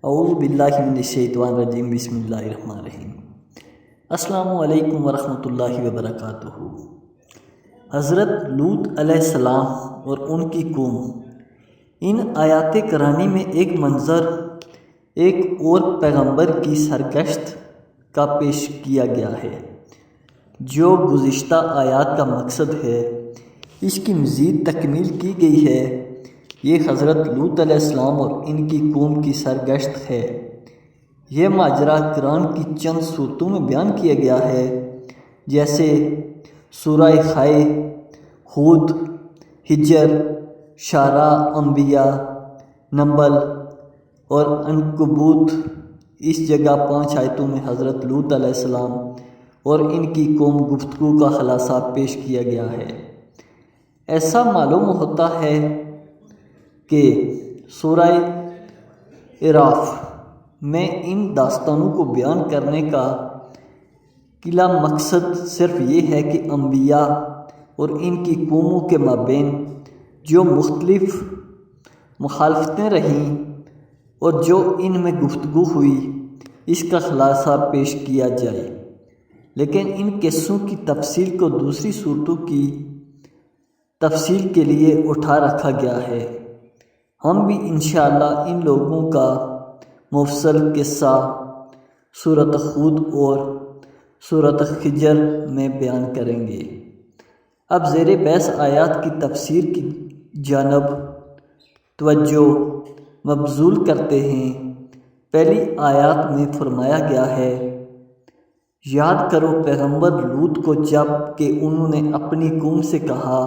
اعوذ باللہ من الشیطان الرجیم، بسم اللہ الرحمن الرحیم۔ السلام علیکم ورحمۃ اللہ وبرکاتہ۔ حضرت لوط علیہ السلام اور ان کی قوم، ان آیات کرانی میں ایک منظر ایک اور پیغمبر کی سرگشت کا پیش کیا گیا ہے جو گزشتہ آیات کا مقصد ہے۔ اس کی مزید تکمیل کی گئی ہے۔ یہ حضرت لوط علیہ السلام اور ان کی قوم کی سرگشت ہے۔ یہ ماجرا قرآن کی چند صورتوں میں بیان کیا گیا ہے، جیسے سورہ خائے، ہود، ہجر، شعراء انبیاء، نمل اور عنکبوت۔ اس جگہ 5 آیتوں میں حضرت لوط علیہ السلام اور ان کی قوم گفتگو کا خلاصہ پیش کیا گیا ہے۔ ایسا معلوم ہوتا ہے کہ سورہ اعراف میں ان داستانوں کو بیان کرنے کا کلا مقصد صرف یہ ہے کہ انبیاء اور ان کی قوموں کے مابین جو مختلف مخالفتیں رہیں اور جو ان میں گفتگو ہوئی، اس کا خلاصہ پیش کیا جائے، لیکن ان قصوں کی تفصیل کو دوسری صورتوں کی تفصیل کے لیے اٹھا رکھا گیا ہے۔ ہم بھی انشاءاللہ ان لوگوں کا مفصل قصہ سورۃ ہود اور سورۃ ہجر میں بیان کریں گے۔ اب زیر بحث آیات کی تفسیر کی جانب توجہ مبذول کرتے ہیں۔ پہلی آیات میں فرمایا گیا ہے، یاد کرو پیغمبر لوط کو جب کہ انہوں نے اپنی قوم سے کہا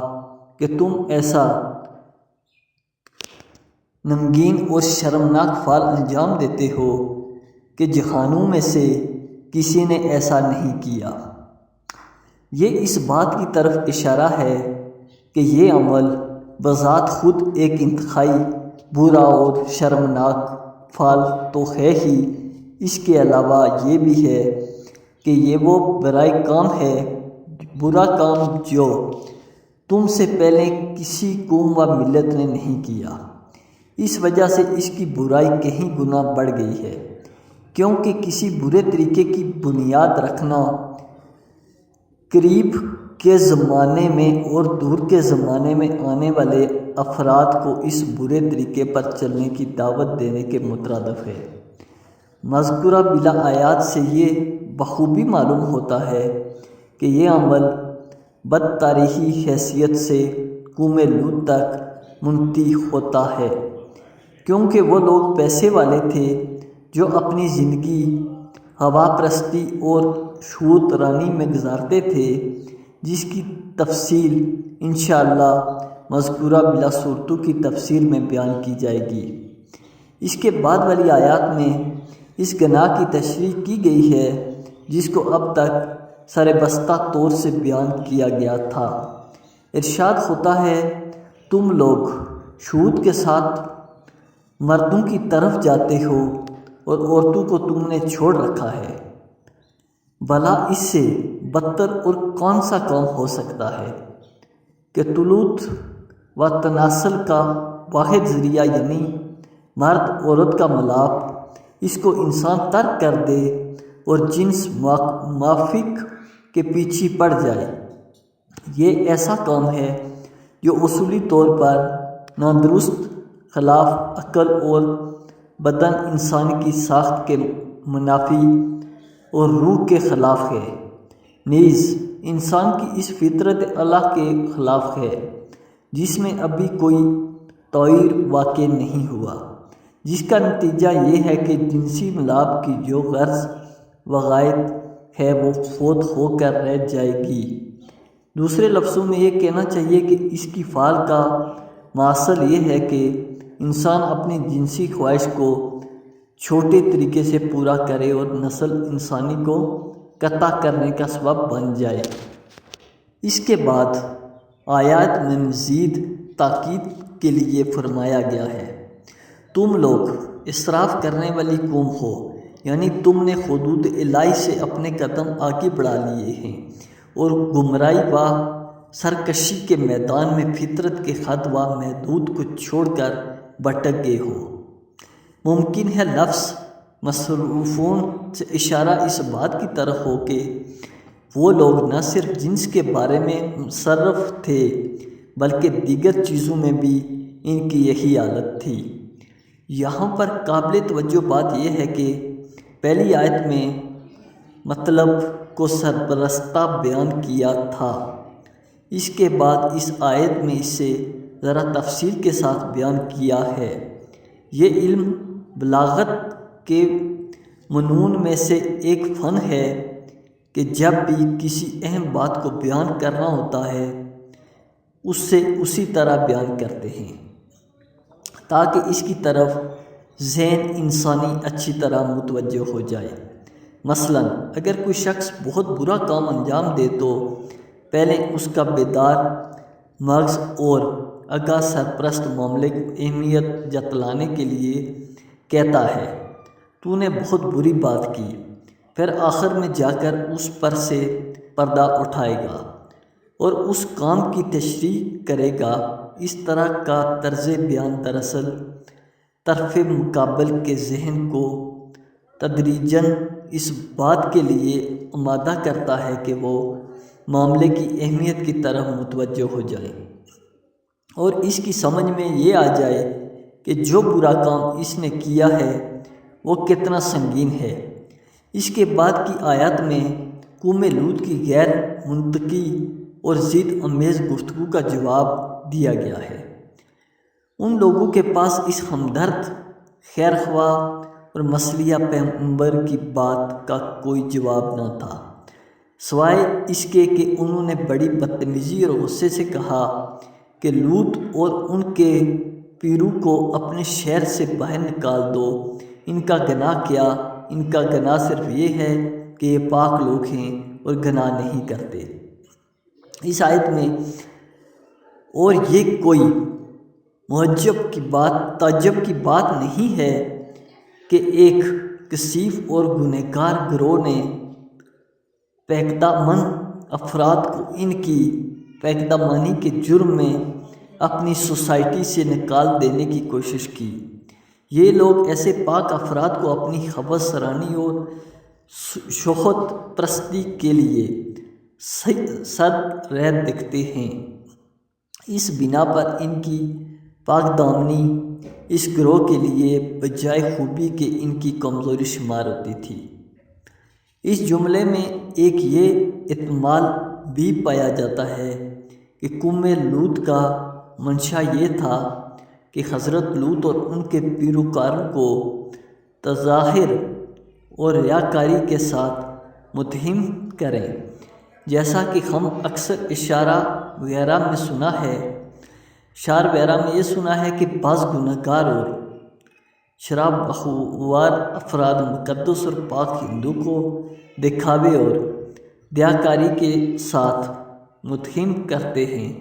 کہ تم ایسا نمگین اور شرمناک فعل انجام دیتے ہو کہ جہانوں میں سے کسی نے ایسا نہیں کیا۔ یہ اس بات کی طرف اشارہ ہے کہ یہ عمل بذات خود ایک انتہائی برا اور شرمناک فعل تو ہے ہی، اس کے علاوہ یہ بھی ہے کہ یہ وہ برا کام جو تم سے پہلے کسی قوم و ملت نے نہیں کیا۔ اس وجہ سے اس کی برائی کہیں گنا بڑھ گئی ہے، کیونکہ کسی برے طریقے کی بنیاد رکھنا قریب کے زمانے میں اور دور کے زمانے میں آنے والے افراد کو اس برے طریقے پر چلنے کی دعوت دینے کے مترادف ہے۔ مذکورہ بلا آیات سے یہ بخوبی معلوم ہوتا ہے کہ یہ عمل بدتاریخی حیثیت سے قوم لوط تک منتہی ہوتا ہے، کیونکہ وہ لوگ پیسے والے تھے جو اپنی زندگی ہوا پرستی اور شوت رانی میں گزارتے تھے، جس کی تفصیل انشاءاللہ مذکورہ بلا صورتوں کی تفسیر میں بیان کی جائے گی۔ اس کے بعد والی آیات میں اس گناہ کی تشریح کی گئی ہے جس کو اب تک سربستہ طور سے بیان کیا گیا تھا۔ ارشاد ہوتا ہے، تم لوگ شہود کے ساتھ مردوں کی طرف جاتے ہو اور عورتوں کو تم نے چھوڑ رکھا ہے۔ بھلا اس سے بدتر اور کون سا کام ہو سکتا ہے کہ طلوع و تناسل کا واحد ذریعہ یعنی مرد عورت کا ملاپ، اس کو انسان ترک کر دے اور جنس موافق کے پیچھے پڑ جائے۔ یہ ایسا کام ہے جو اصولی طور پر نادرست، خلاف عقل اور بدن انسان کی ساخت کے منافی اور روح کے خلاف ہے، نیز انسان کی اس فطرت اعلیٰ کے خلاف ہے جس میں ابھی کوئی تغیر واقع نہیں ہوا، جس کا نتیجہ یہ ہے کہ جنسی ملاپ کی جو غرض و غائد ہے وہ فوت ہو کر رہ جائے گی۔ دوسرے لفظوں میں یہ کہنا چاہیے کہ اس کی فعل کا ماصل یہ ہے کہ انسان اپنی جنسی خواہش کو چھوٹے طریقے سے پورا کرے اور نسل انسانی کو قطع کرنے کا سبب بن جائے۔ اس کے بعد آیات میں مزید تاکید کے لیے فرمایا گیا ہے، تم لوگ اسراف کرنے والی قوم ہو، یعنی تم نے حدود الہی سے اپنے قدم آگے بڑھا لیے ہیں اور گمراہی و سرکشی کے میدان میں فطرت کے حد و محدود کو چھوڑ کر بھٹک گئے ہو۔ ممکن ہے لفظ مصروفون سے اشارہ اس بات کی طرف ہو کہ وہ لوگ نہ صرف جنس کے بارے میں مصرف تھے بلکہ دیگر چیزوں میں بھی ان کی یہی حالت تھی۔ یہاں پر قابل توجہ بات یہ ہے کہ پہلی آیت میں مطلب کو سرپرستہ بیان کیا تھا، اس کے بعد اس آیت میں اسے ذرا تفصیل کے ساتھ بیان کیا ہے۔ یہ علم بلاغت کے فنون میں سے ایک فن ہے کہ جب بھی کسی اہم بات کو بیان کرنا ہوتا ہے اسے اسی طرح بیان کرتے ہیں تاکہ اس کی طرف ذہن انسانی اچھی طرح متوجہ ہو جائے۔ مثلاً اگر کوئی شخص بہت برا کام انجام دے تو پہلے اس کا بیدار مغز اور آگاہ سرپرست معاملے کو اہمیت جتلانے کے لیے کہتا ہے تو نے بہت بری بات کی، پھر آخر میں جا کر اس پر سے پردہ اٹھائے گا اور اس کام کی تشریح کرے گا۔ اس طرح کا طرز بیان دراصل طرف مقابل کے ذہن کو تدریجاً اس بات کے لیے آمادہ کرتا ہے کہ وہ معاملے کی اہمیت کی طرف متوجہ ہو جائے اور اس کی سمجھ میں یہ آ جائے کہ جو برا کام اس نے کیا ہے وہ کتنا سنگین ہے۔ اس کے بعد کی آیات میں قوم لوط کی غیر منطقی اور ضد آمیز گفتگو کا جواب دیا گیا ہے۔ ان لوگوں کے پاس اس ہمدرد، خیرخواہ اور مصلحہ پیغمبر کی بات کا کوئی جواب نہ تھا سوائے اس کے کہ انہوں نے بڑی بدتمیزی اور غصے سے کہا کہ لوط اور ان کے پیرو کو اپنے شہر سے باہر نکال دو۔ ان کا گناہ کیا؟ ان کا گناہ صرف یہ ہے کہ یہ پاک لوگ ہیں اور گناہ نہیں کرتے۔ اس آیت میں اور یہ کوئی تعجب کی بات نہیں ہے کہ ایک کثیف اور گنہگار گروہ نے پاکیزہ افراد کو ان کی پاکیزہ مانی کے جرم میں اپنی سوسائٹی سے نکال دینے کی کوشش کی۔ یہ لوگ ایسے پاک افراد کو اپنی خبث سرانی اور شہوت پرستی کے لیے سرد رہ دکھتے ہیں۔ اس بنا پر ان کی پاک دامنی اس گروہ کے لیے بجائے خوبی کے ان کی کمزوری شمار ہوتی تھی۔ اس جملے میں ایک یہ احتمال بھی پایا جاتا ہے کہ قوم لوط کا منشا یہ تھا کہ حضرت لوط اور ان کے پیروکاروں کو تظاہر اور ریاکاری کے ساتھ متہم کریں، جیسا کہ ہم اکثر اشارہ وغیرہ میں یہ سنا ہے کہ بعض گنہگار اور شراب بخوار افراد مقدس اور پاک ہندو کو دکھاوے اور دیاکاری کے ساتھ متہم کرتے ہیں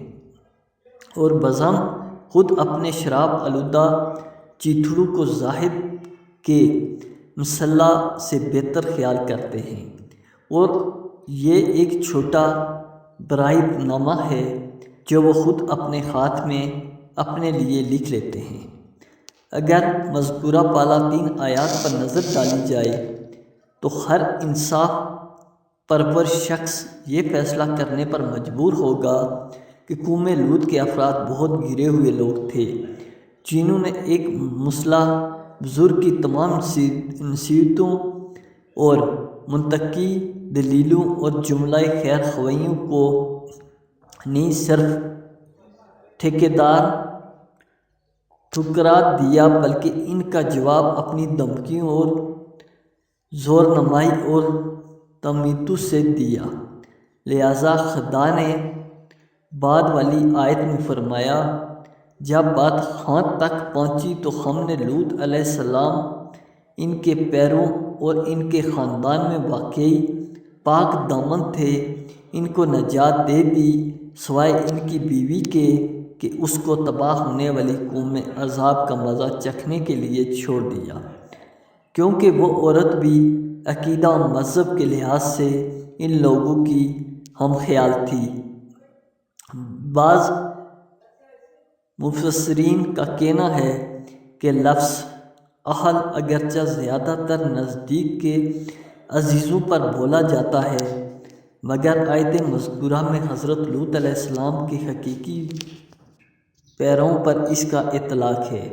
اور بزم خود اپنے شراب آلودہ چیتھڑوں کو زاہد کے مسلح سے بہتر خیال کرتے ہیں، اور یہ ایک چھوٹا برائت نامہ ہے جو وہ خود اپنے ہاتھ میں اپنے لیے لکھ لیتے ہیں۔ اگر مذکورہ بالا 3 آیات پر نظر ڈالی جائے تو ہر انصاف پرور شخص یہ فیصلہ کرنے پر مجبور ہوگا کہ قوم لوط کے افراد بہت گرے ہوئے لوگ تھے جنہوں نے ایک مسلح بزرگ کی تمام نصیحتوں اور منطقی دلیلوں اور جملہ خیر خوائیوں کو نہیں صرف ٹھکرا دیا بلکہ ان کا جواب اپنی دھمکیوں اور زورنمائی اور تمیتوں سے دیا۔ لہذا خدا نے بعد والی آیت میں فرمایا، جب بات ہاں تک پہنچی تو ہم نے لوط علیہ السلام، ان کے پیروں اور ان کے خاندان میں واقعی پاک دامن تھے، ان کو نجات دے دی سوائے ان کی بیوی کے کہ اس کو تباہ ہونے والی قوم میں عذاب کا مزہ چکھنے کے لیے چھوڑ دیا، کیونکہ وہ عورت بھی عقیدہ و مذہب کے لحاظ سے ان لوگوں کی ہم خیال تھی۔ بعض مفسرین کا کہنا ہے کہ لفظ اہل اگرچہ زیادہ تر نزدیک کے عزیزوں پر بولا جاتا ہے، مگر آیت مذکورہ میں حضرت لوط علیہ السلام کے حقیقی پیروں پر اس کا اطلاق ہے،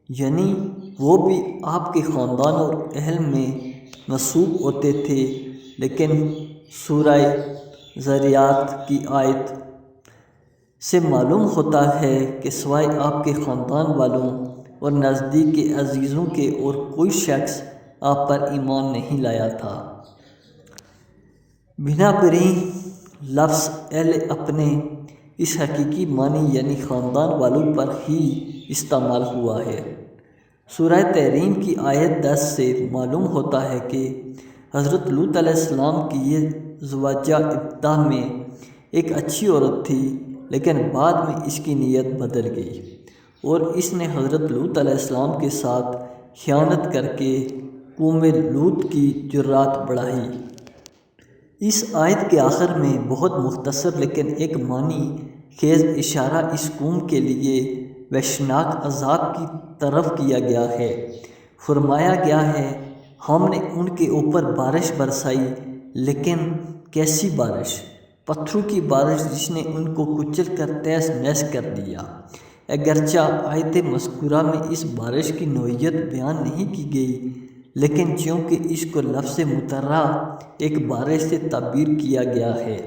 یعنی وہ بھی آپ کے خاندان اور اہل میں محسوب ہوتے تھے۔ لیکن سورہ ذریات کی آیت سے معلوم ہوتا ہے کہ سوائے آپ کے خاندان والوں اور نزدیک کے عزیزوں کے اور کوئی شخص آپ پر ایمان نہیں لایا تھا۔ بنابراین لفظ اہل اپنے اس حقیقی معنی یعنی خاندان والوں پر ہی استعمال ہوا ہے۔ سورہ تحریم کی آیت 10 سے معلوم ہوتا ہے کہ حضرت لوط علیہ السلام کی یہ زوجہ ابتدا میں ایک اچھی عورت تھی، لیکن بعد میں اس کی نیت بدل گئی اور اس نے حضرت لوط علیہ السلام کے ساتھ خیانت کر کے قوم لوط کی جرات بڑھائی۔ اس آیت کے آخر میں بہت مختصر لیکن ایک معنی خیز اشارہ اس قوم کے لیے وحشتناک عذاب کی طرف کیا گیا ہے۔ فرمایا گیا ہے، ہم نے ان کے اوپر بارش برسائی، لیکن کیسی بارش؟ پتھروں کی بارش جس نے ان کو کچل کر تہس نہس کر دیا۔ اگرچہ آیت مذکورہ میں اس بارش کی نوعیت بیان نہیں کی گئی، لیکن چونکہ اس کو لفظ مطرہ ایک بارش سے تعبیر کیا گیا ہے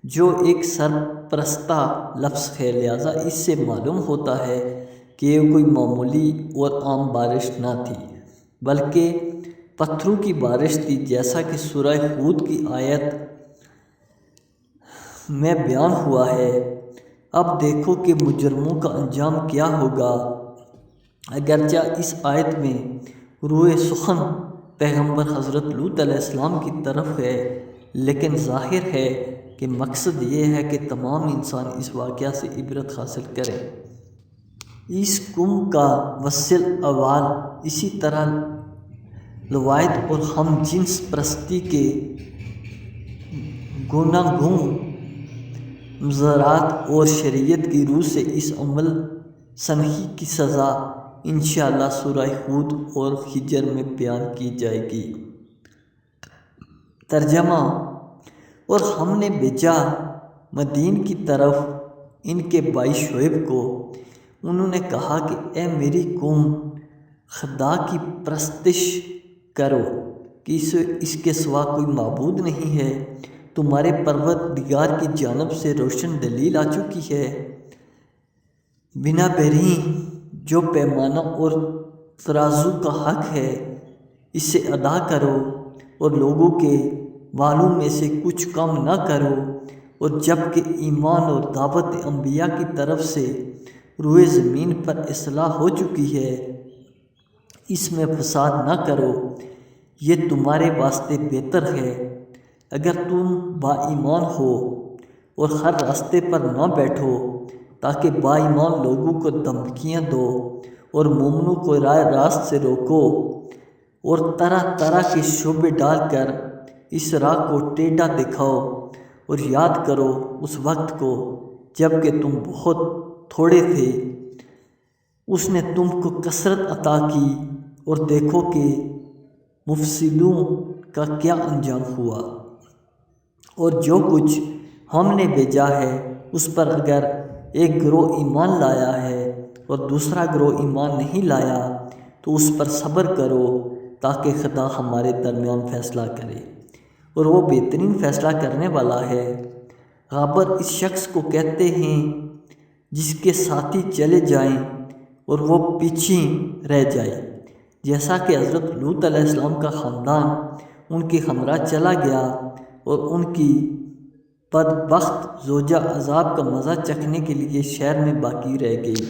جو ایک سرپرستہ لفظ ہے، لہٰذا اس سے معلوم ہوتا ہے کہ یہ کوئی معمولی اور عام بارش نہ تھی، بلکہ پتھروں کی بارش تھی، جیسا کہ سورہ ہود کی آیت میں بیان ہوا ہے۔ اب دیکھو کہ مجرموں کا انجام کیا ہوگا۔ اگرچہ اس آیت میں روح سخن پیغمبر حضرت لوط علیہ السلام کی طرف ہے، لیکن ظاہر ہے کہ مقصد یہ ہے کہ تمام انسان اس واقعہ سے عبرت حاصل کریں۔ اس قوم کا وصل احوال اسی طرح لواحد اور ہم جنس پرستی کے گوناگون مضرات اور شریعت کی روح سے اس عمل سنگی کی سزا انشاءاللہ سورہ ہود اور ہجر میں بیان کی جائے گی۔ ترجمہ: اور ہم نے بھیجا مدین کی طرف ان کے بھائی شعیب کو، انہوں نے کہا کہ اے میری قوم، خدا کی پرستش کرو کہ اس کے سوا کوئی معبود نہیں ہے۔ تمہارے پروردگار کی جانب سے روشن دلیل آ چکی ہے، بنابراین جو پیمانہ اور ترازو کا حق ہے اسے ادا کرو اور لوگوں کے والوں میں سے کچھ کم نہ کرو، اور جب کہ ایمان اور دعوت انبیاء کی طرف سے روئے زمین پر اصلاح ہو چکی ہے، اس میں فساد نہ کرو، یہ تمہارے واسطے بہتر ہے۔ اگر تم با ایمان ہو اور ہر راستے پر نہ بیٹھو تاکہ با ایمان لوگوں کو دھمکیاں دو اور مومنوں کو راہ راست سے روکو اور طرح طرح کے شبہے ڈال کر اس راہ کو ٹیڑھا دکھاؤ، اور یاد کرو اس وقت کو جب کہ تم بہت تھوڑے تھے، اس نے تم کو کثرت عطا کی، اور دیکھو کہ مفسدوں کا کیا انجام ہوا۔ اور جو کچھ ہم نے بھیجا ہے اس پر اگر ایک گروہ ایمان لایا ہے اور دوسرا گروہ ایمان نہیں لایا تو اس پر صبر کرو تاکہ خدا ہمارے درمیان فیصلہ کرے، اور وہ بہترین فیصلہ کرنے والا ہے۔ غابر اس شخص کو کہتے ہیں جس کے ساتھی چلے جائیں اور وہ پیچھے رہ جائے، جیسا کہ حضرت لوط علیہ السلام کا خاندان ان کے ہمراہ چلا گیا اور ان کی بدبخت زوجہ عذاب کا مزہ چکھنے کے لیے شہر میں باقی رہ گئی۔